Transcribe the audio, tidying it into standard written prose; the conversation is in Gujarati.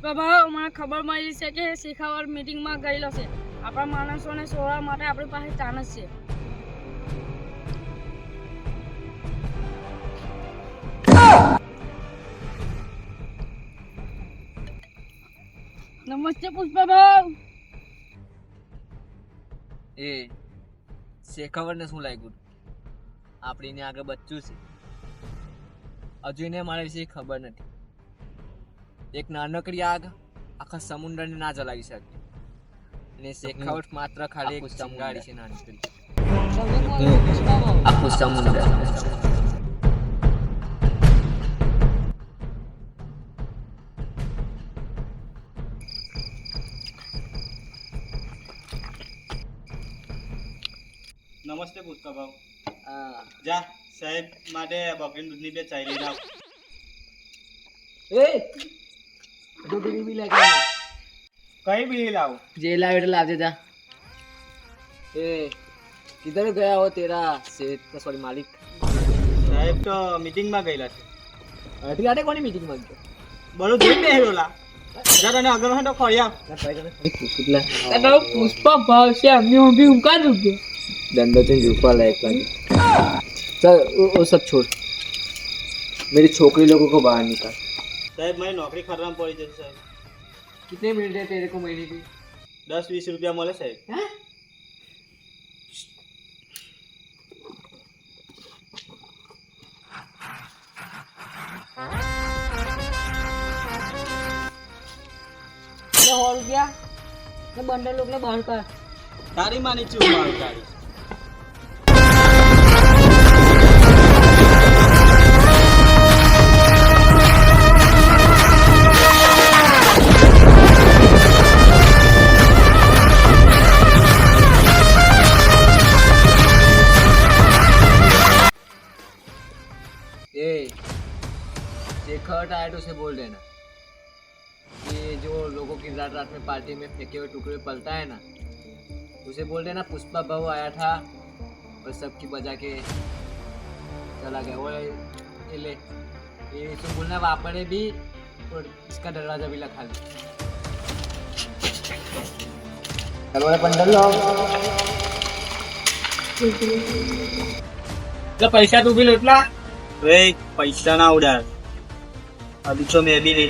પુષ્પાભાઈ, મને ખબર મળી છે કે શેખાવત મીટિંગમાં ગયેલો છે. આપણા માણસોને સોળવા માટે આપણી પાસે ચાન્સ છે. નમસ્તે પુષ્પાભાઈ. એ શેખાવતને શું લાગ્યું? આપણીને આગળ બચ્ચું છે. હજુ એને મારા વિશે ખબર નથી. એક નાનકડી આગ આખા સમુદ્રને ના જલાવી શકે, અને શેખાવત માત્ર ખાલી એક ચમગાડી છે નાનકડી. આખું સમુદ્ર. નમસ્તે પુષ્પાભાઈ. હા. જા સાહેબ માટે બકરીનું દૂધની બે ચાઈ લઈ આવ. એ દૂધની બી લાગે. કઈ બી લાવ? જે લાવે એટલે લાવજે જા. એ કિધર ગયા હો તેરા શેઠ તો સોરી માલિક? સાહેબ તો મીટિંગમાં ગયેલા છે. અઢી આટે કોની મીટિંગ માં ગયો? બળો જોઈ બેહેલો લા. જા તને આગળ હોય તો ખોરી આવ. પુષ્પાભાઈ છે અમને હું भी उनका रुक गया. डंडा से झुकवा लायक लगे. चल वो सब छोड़, मेरी छोकरी लोगों को बाहर निकाल. સાહેબ મારી નોકરી ખરાબ પડી જશે સાહેબ. कितने मिल रहे तेरे को महीने की? 10-20 રૂપિયા મળે સાહેબ. ₹100 ને બંડલ લોકો બહાર કર. તારી માની ચૂ મારું તારી. ए शेखर आया से बोल देना कि जो लोगों की रात रात में पार्टी में फेंके हुए टुकड़े पलता है ना, उसे बोल देना पुष्पा भाऊ आया था और सबकी बजा के चला गया. वो ये ले ये इसको बोलना वापरे भी और इसका दरवाजा भी लगा ले. चलो रे पंडल लो. એટલે પૈસા તું બી એટલા રે પૈસા ના ઉડાડ. અભી તો મેં બી નહીં